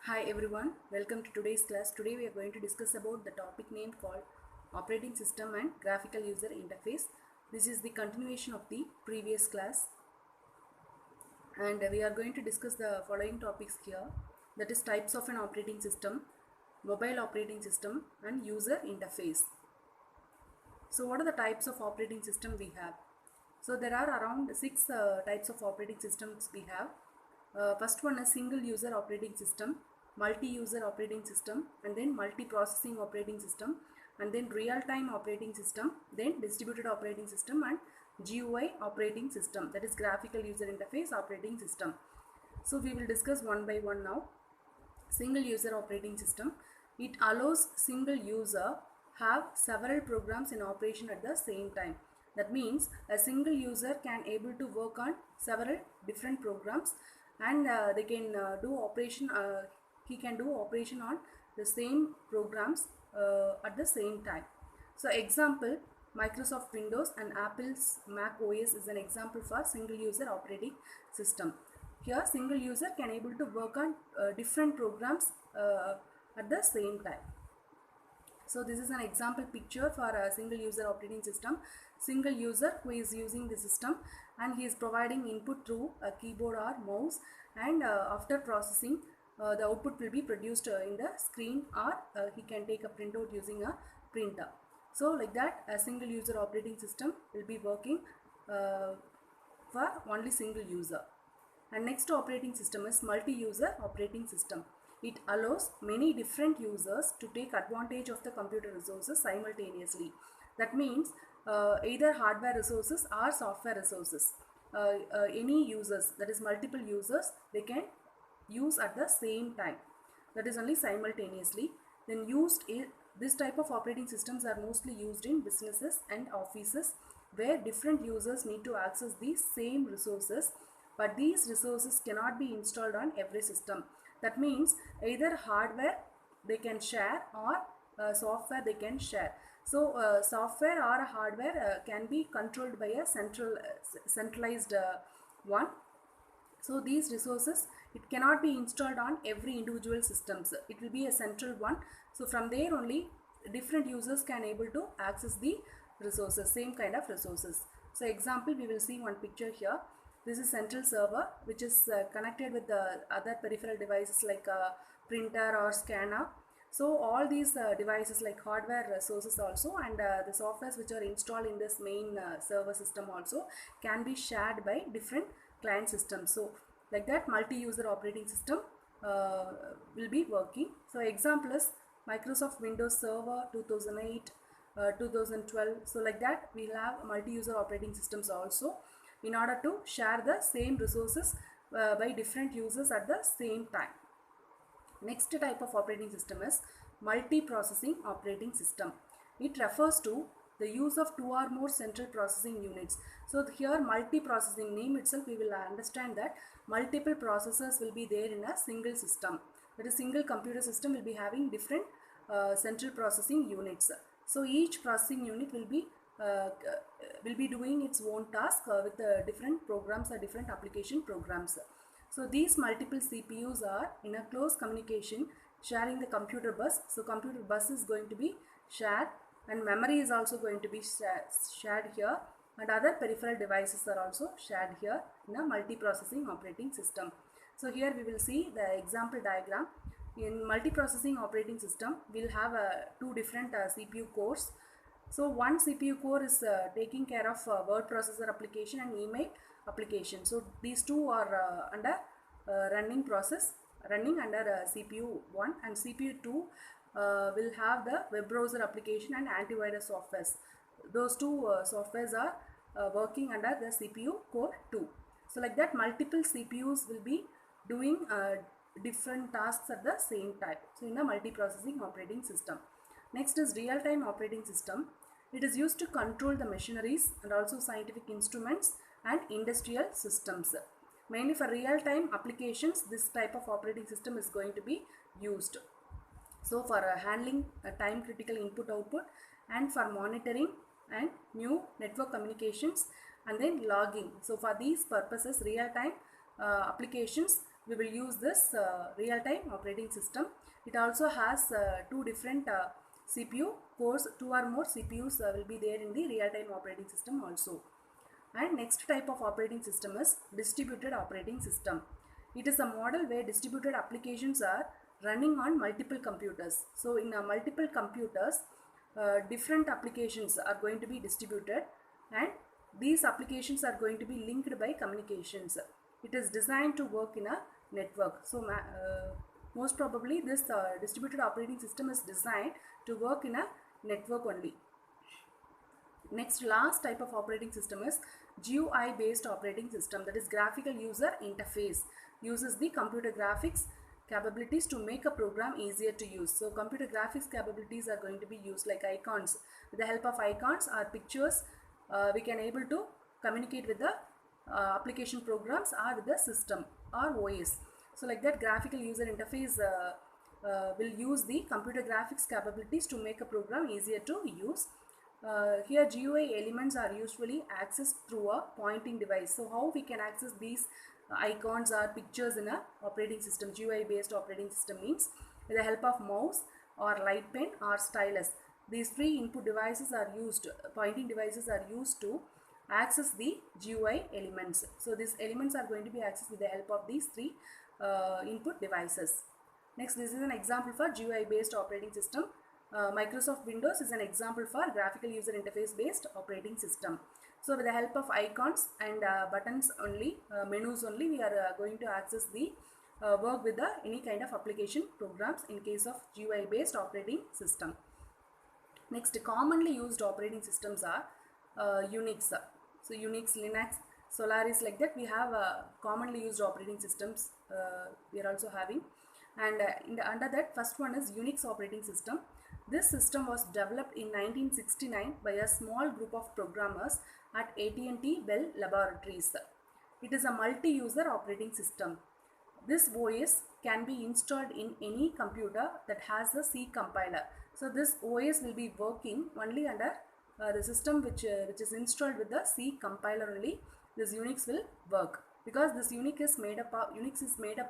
Hi everyone, welcome to today's class. Today we are going to discuss about the topic name called Operating System and Graphical User Interface. This is the continuation of the previous class and we are going to discuss the following topics here, that is types of an operating system, mobile operating system and user interface. So what are the types of operating system we have? So there are around six types of operating systems we have. First one is single user operating system, multi-user operating system, and then multi-processing operating system, and then real-time operating system, then distributed operating system, and GUI operating system, that is graphical user interface operating system. So we will discuss one by one now. Single user operating system, it allows single user have several programs in operation at the same time. That means a single user can able to work on several different programs and they can do operation he can do operation on the same programs at the same time. So example, Microsoft Windows and Apple's Mac OS is an example for single user operating system. Here single user can able to work on different programs at the same time. So this is an example picture for a single user operating system. Single user who is using the system and he is providing input through a keyboard or mouse, and after processing the output will be produced in the screen, or he can take a printout using a printer. So like that a single user operating system will be working for only single user. And next operating system is multi-user operating system. It allows many different users to take advantage of the computer resources simultaneously. That means either hardware resources or software resources. Any users, that is multiple users, they can use at the same time. That is only simultaneously. Then this type of operating systems are mostly used in businesses and offices where different users need to access the same resources, but these resources cannot be installed on every system. That means either hardware they can share or software they can share. So software or hardware can be controlled by a centralized one. So these resources, it cannot be installed on every individual systems. It will be a central one. So from there only different users can able to access the resources, same kind of resources. So example, we will see one picture here. This is central server which is connected with the other peripheral devices like a printer or scanner. So all these devices like hardware resources also and the softwares which are installed in this main server system also can be shared by different client systems. So like that multi-user operating system will be working. So example is Microsoft Windows Server 2008, 2012. So like that we will have multi-user operating systems also, in order to share the same resources by different users at the same time. Next type of operating system is multi-processing operating system. It refers to the use of two or more central processing units. So here multi-processing name itself, we will understand that multiple processors will be there in a single system. That is, single computer system will be having different central processing units. So each processing unit will be doing its own task with different programs or different application programs. So these multiple CPUs are in a close communication sharing the computer bus. So computer bus is going to be shared and memory is also going to be shared here, and other peripheral devices are also shared here in a multiprocessing operating system. So here we will see the example diagram. In multiprocessing operating system, we will have two different CPU cores. So one CPU core is taking care of word processor application and email application. So these two are under running under CPU 1, and CPU 2 will have the web browser application and antivirus softwares. Those two softwares are working under the CPU core 2. So like that multiple CPUs will be doing different tasks at the same time. So in the multiprocessing operating system. Next is real-time operating system. It is used to control the machineries and also scientific instruments and industrial systems. Mainly for real-time applications, this type of operating system is going to be used. So for handling time critical input output, and for monitoring and new network communications, and then logging. So for these purposes, real-time applications we will use this real-time operating system. It also has two different CPU cores, two or more CPUs will be there in the real-time operating system also. And next type of operating system is distributed operating system. It is a model where distributed applications are running on multiple computers. So in multiple computers, different applications are going to be distributed, and these applications are going to be linked by communications. It is designed to work in a network. So most probably this distributed operating system is designed to work in a network only. Next, last type of operating system is GUI based operating system, that is graphical user interface. Uses the computer graphics capabilities to make a program easier to use. So computer graphics capabilities are going to be used like icons. With the help of icons or pictures, we can able to communicate with the application programs or with the system or OS. So like that, graphical user interface will use the computer graphics capabilities to make a program easier to use. Here GUI elements are usually accessed through a pointing device. So how we can access these icons or pictures in a operating system? GUI based operating system means with the help of mouse or light pen or stylus. These three input devices are used, pointing devices are used to access the GUI elements. So these elements are going to be accessed with the help of these three input devices. Next, this is an example for GUI based operating system. Microsoft Windows is an example for graphical user interface based operating system. So with the help of icons and buttons only, menus only, we are going to access the work with the any kind of application programs in case of GUI based operating system. Next, commonly used operating systems are Unix. So Unix, Linux, Solaris, like that we have commonly used operating systems we are also having. And under that, first one is Unix operating system. This system was developed in 1969 by a small group of programmers at AT&T Bell Laboratories. It is a multi-user operating system. This OS can be installed in any computer that has a C compiler. So this OS will be working only under the system which is installed with the C compiler only. This Unix will work, because this Unix is made up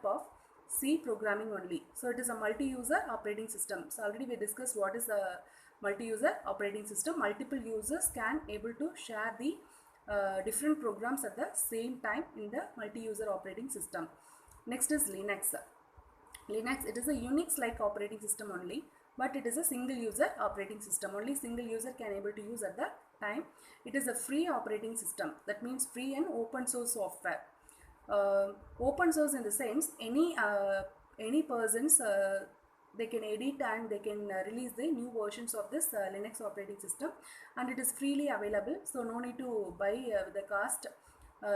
of C programming only. So it is a multi-user operating system. So already we discussed what is a multi-user operating system. Multiple users can able to share the different programs at the same time in the multi-user operating system. Next is Linux. Linux, it is a Unix-like operating system only, but it is a single user operating system. Only single user can able to use at the time. It is a free operating system. That means free and open source software. Open source in the sense any persons they can edit and they can release the new versions of this Linux operating system, and it is freely available, so no need to buy the cost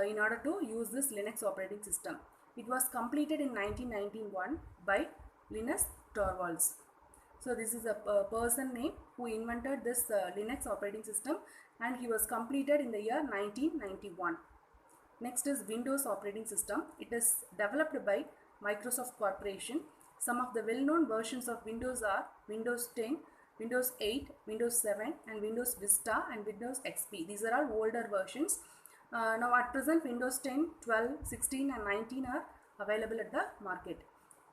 in order to use this Linux operating system. It was completed in 1991 by Linus Torvalds. So this is a person name who invented this Linux operating system, and he was completed in the year 1991. Next is Windows operating system. It is developed by Microsoft Corporation. Some of the well-known versions of Windows are Windows 10, Windows 8, Windows 7 and Windows Vista and Windows XP. These are all older versions. Now at present Windows 10, 12, 16 and 19 are available at the market.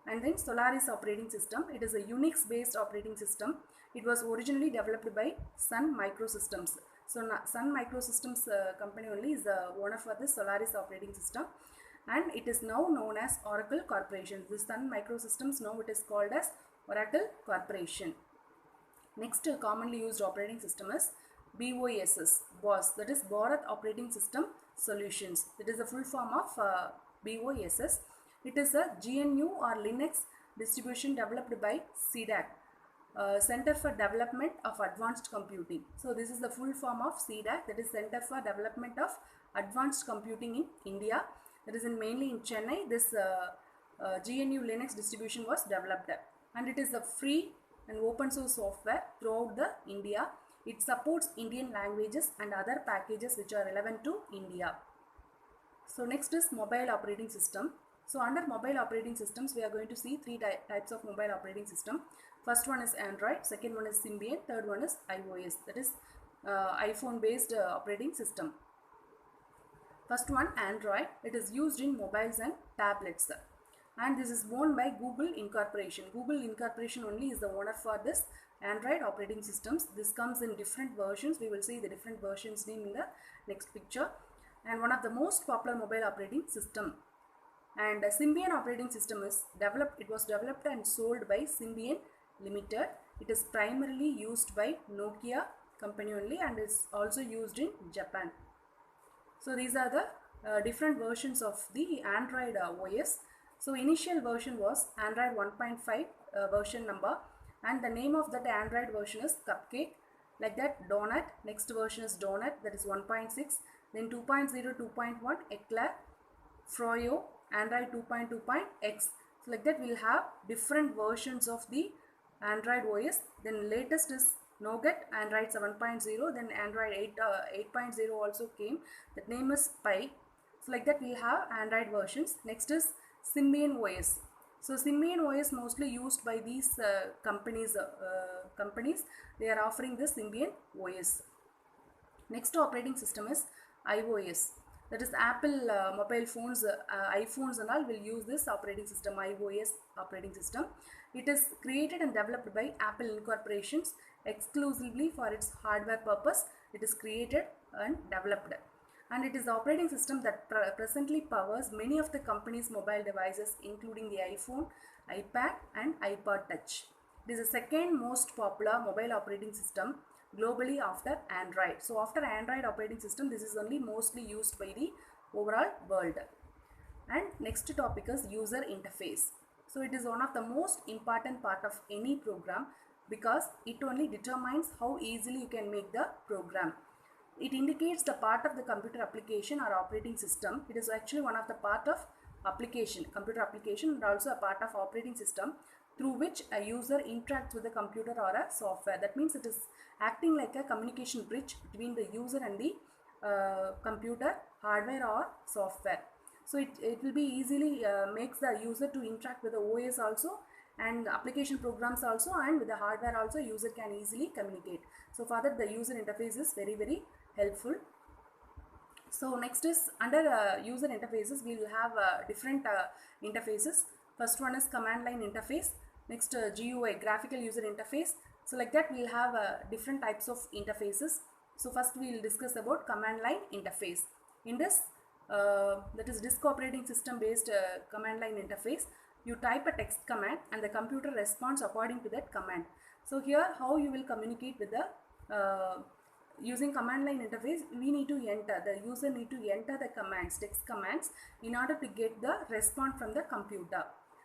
And then Solaris operating system. It is a Unix based operating system. It was originally developed by Sun Microsystems. So Sun Microsystems company only is the owner for this Solaris operating system, and it is now known as Oracle Corporation. This Sun Microsystems, now it is called as Oracle Corporation. Next commonly used operating system is BOSS, that is Bharat Operating System Solutions. It is a full form of BOSS. It is a GNU or Linux distribution developed by CDAC. Center for Development of Advanced Computing. So this is the full form of CDAC, that is Center for Development of Advanced Computing in India. That is mainly in Chennai. This GNU Linux distribution was developed, and it is a free and open source software throughout the India. It supports Indian languages and other packages which are relevant to India. So next is mobile operating system. So under mobile operating systems, we are going to see three types of mobile operating system. First one is Android, second one is Symbian, third one is iOS, that is iPhone based operating system. First one, Android. It is used in mobiles and tablets. and this is owned by Google Incorporation. Google Incorporation only is the owner for this Android operating systems. This comes in different versions. We will see the different versions name in the next picture. And one of the most popular mobile operating system. And Symbian operating system is developed. It was developed and sold by Symbian Limited. It is primarily used by Nokia company only and is also used in Japan. So these are the different versions of the Android OS. So initial version was Android 1.5 version number, and the name of that Android version is Cupcake, like that Donut. Next version is Donut, that is 1.6, then 2.0, 2.1 Eclair, Froyo, Android 2.2.x. So like that we'll have different versions of the Android OS. Then latest is Nougat, Android 7.0, then Android 8.0 also came. That name is Pie. So like that we'll have Android versions. Next is Symbian OS. So Symbian OS mostly used by these companies. They are offering this Symbian OS. Next operating system is iOS. That is Apple mobile phones, iPhones and all will use this operating system, iOS operating system. It is created and developed by Apple Incorporations exclusively for its hardware purpose. It is created and developed. And it is the operating system that presently powers many of the company's mobile devices, including the iPhone, iPad and iPod Touch. It is the second most popular mobile operating system globally after Android. So after Android operating system, this is only mostly used by the overall world. And next topic is user interface. So it is one of the most important part of any program because it only determines how easily you can make the program. It indicates the part of the computer application or operating system. It is actually one of the part of application, computer application, and also a part of operating system through which a user interacts with the computer or a software. That means it is acting like a communication bridge between the user and the computer, hardware or software. So it will be easily makes the user to interact with the OS also and application programs also, and with the hardware also user can easily communicate. So for that the user interface is very helpful. So next is under user interfaces we will have different interfaces. First one is command line interface. Next GUI, graphical user interface. So like that we'll have different types of interfaces. So first we will discuss about command line interface. In this that is disk operating system based command line interface, you type a text command and the computer responds according to that command. So here how you will communicate with the using command line interface, we need to enter, the user need to enter the commands, text commands, in order to get the response from the computer.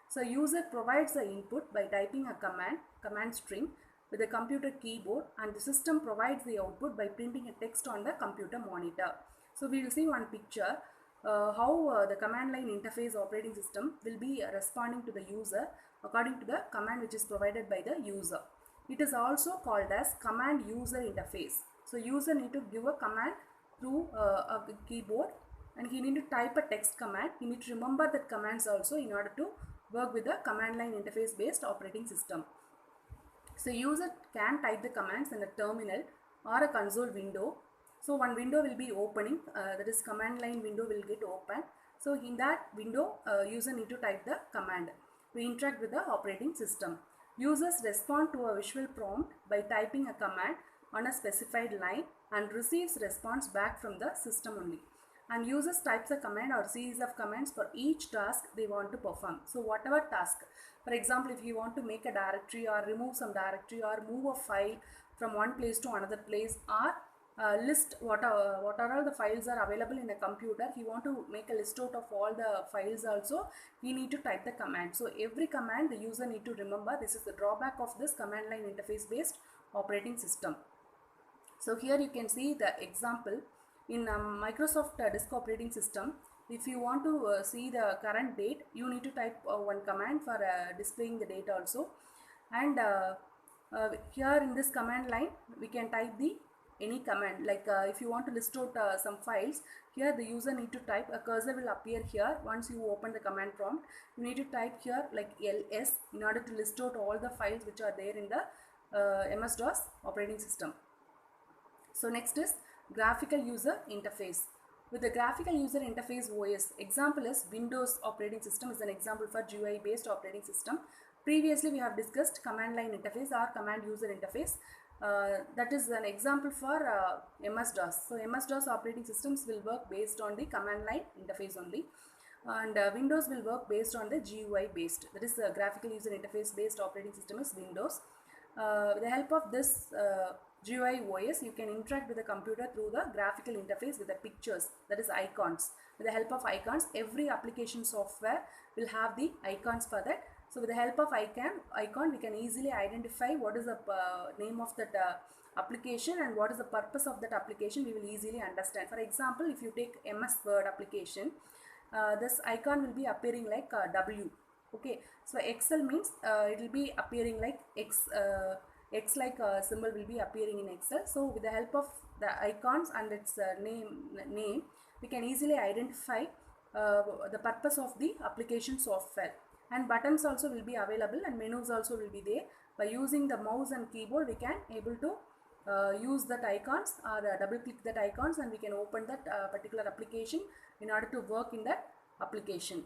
So user provides the input by typing a command string with a computer keyboard, and the system provides the output by printing a text on the computer monitor. So we will see one picture how the command line interface operating system will be responding to the user according to the command which is provided by the user. It is also called as command user interface. So user need to give a command through a keyboard, and he need to type a text command. He need to remember that commands also in order to work with the command line interface based operating system. So user can type the commands in a terminal or a console window. So one window will be opening, that is command line window will get opened. So in that window user need to type the command to interact with the operating system. Users respond to a visual prompt by typing a command on a specified line and receives response back from the system only. And users types a command or series of commands for each task they want to perform. So whatever task, for example, if you want to make a directory or remove some directory or move a file from one place to another place, or list what are all the files are available in a computer, he want to make a list out of all the files also, he need to type the command. So every command the user need to remember. This is the drawback of this command line interface based operating system. So here you can see the example in Microsoft disk operating system. If you want to see the current date, you need to type one command for displaying the date also. And here in this command line we can type the any command, like if you want to list out some files, here the user need to type, a cursor will appear here. Once you open the command prompt, you need to type here like ls in order to list out all the files which are there in the MS-DOS operating system. So next is graphical user interface. With the graphical user interface OS, example is Windows operating system is an example for GUI based operating system. Previously we have discussed command line interface or command user interface. That is an example for MS-DOS. So MS-DOS operating systems will work based on the command line interface only, and Windows will work based on the GUI based, that is graphical user interface based operating system is Windows. With the help of this GUI OS, you can interact with the computer through the graphical interface with the pictures, that is icons. With the help of icons, every application software will have the icons for that. So with the help of icon, we can easily identify what is the name of that application and what is the purpose of that application. We will easily understand. For example, if you take MS Word application, this icon will be appearing like W. Okay, so Excel means it will be appearing like X like symbol will be appearing in Excel. So with the help of the icons and its name, we can easily identify the purpose of the application software. And buttons also will be available and menus also will be there. By using the mouse and keyboard, we can able to use that icons or double click that icons, and we can open that particular application in order to work in that application.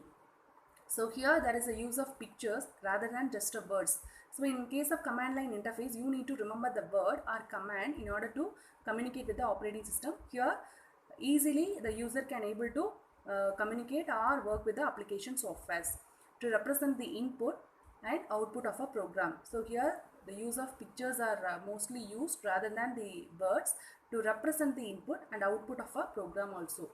So here there is a use of pictures rather than just a words. So in case of command line interface, you need to remember the word or command in order to communicate with the operating system. Here easily the user can able to communicate or work with the application softwares to represent the input and output of a program. So here the use of pictures are mostly used rather than the words to represent the input and output of a program also.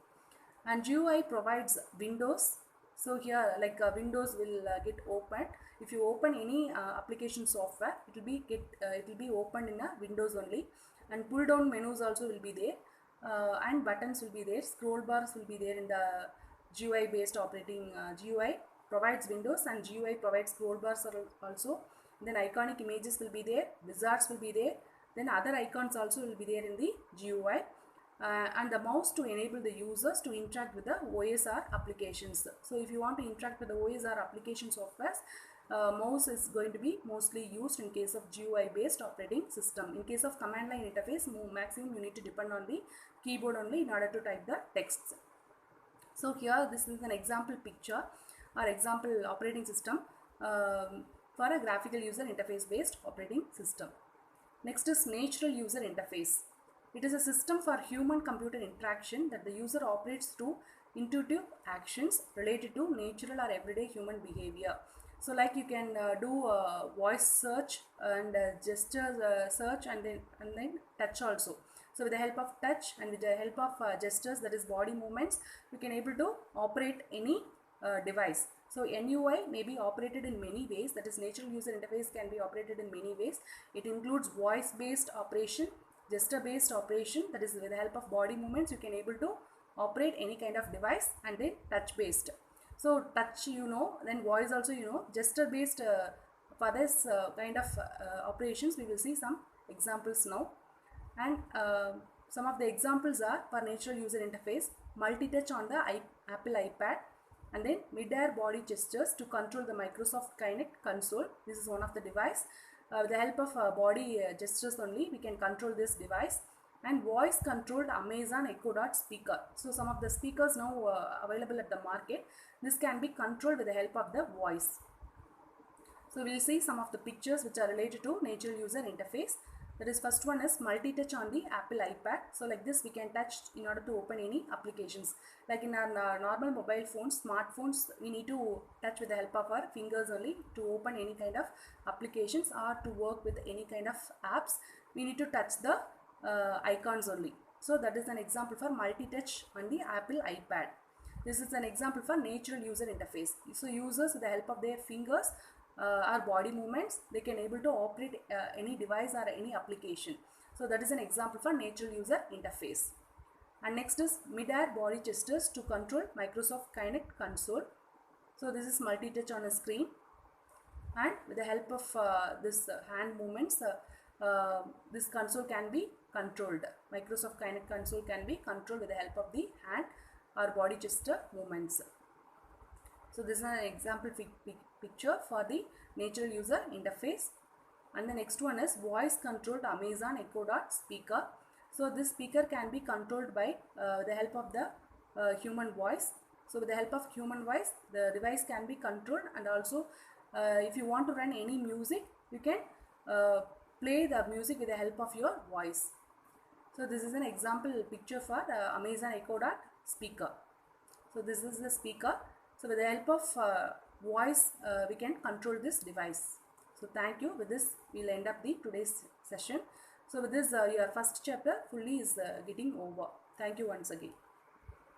And GUI provides windows. So here like Windows will get opened. If you open any application software, it will be opened in a Windows only, and pull down menus also will be there, and buttons will be there, scroll bars will be there in the GUI based operating GUI provides windows and GUI provides scroll bars also. Then iconic images will be there, wizards will be there, then other icons also will be there in the GUI. And the mouse to enable the users to interact with the OSR applications. So if you want to interact with the OSR application softwares, mouse is going to be mostly used in case of GUI based operating system. In case of command line interface, maximum you need to depend on the keyboard only in order to type the texts. So here this is an example picture or example operating system for a graphical user interface based operating system. Next is natural user interface. It is a system for human-computer interaction that the user operates through intuitive actions related to natural or everyday human behavior. So like you can do voice search and gesture search and then touch also. So with the help of touch and with the help of gestures, that is body movements, you can able to operate any device. So NUI may be operated in many ways, that is natural user interface can be operated in many ways. It includes voice based operation, gesture based operation, that is with the help of body movements you can able to operate any kind of device, and then touch based. So touch you know, then voice also you know, gesture based for this kind of operations we will see some examples now. And some of the examples are for natural user interface, multi-touch on the Apple iPad, and then mid-air body gestures to control the Microsoft Kinect console. This is one of the device. With the help of body gestures only we can control this device. And voice controlled Amazon Echo Dot speaker. So some of the speakers now available at the market, this can be controlled with the help of the voice. So we will see some of the pictures which are related to natural user interface. That is, first one is multi-touch on the Apple iPad. So like this we can touch in order to open any applications. Like in our normal mobile phones, smartphones, we need to touch with the help of our fingers only to open any kind of applications or to work with any kind of apps. We need to touch the icons only. So that is an example for multi-touch on the Apple iPad. This is an example for natural user interface. So users with the help of their fingers or body movements, they can able to operate any device or any application. So that is an example for natural user interface. And next is mid-air body gestures to control Microsoft Kinect console. So this is multi-touch on a screen, and with the help of this hand movements, this console can be controlled. Microsoft Kinect console can be controlled with the help of the hand or body gesture movements. So this is an example picture for the natural user interface. And the next one is voice controlled Amazon Echo Dot speaker. So this speaker can be controlled by the help of the human voice. So with the help of human voice, the device can be controlled, and also if you want to run any music, you can play the music with the help of your voice. So this is an example picture for Amazon Echo Dot speaker. So this is the speaker. So with the help of voice, we can control this device. So thank you. With this, we'll end up the today's session. So with this, your first chapter fully is getting over. Thank you once again.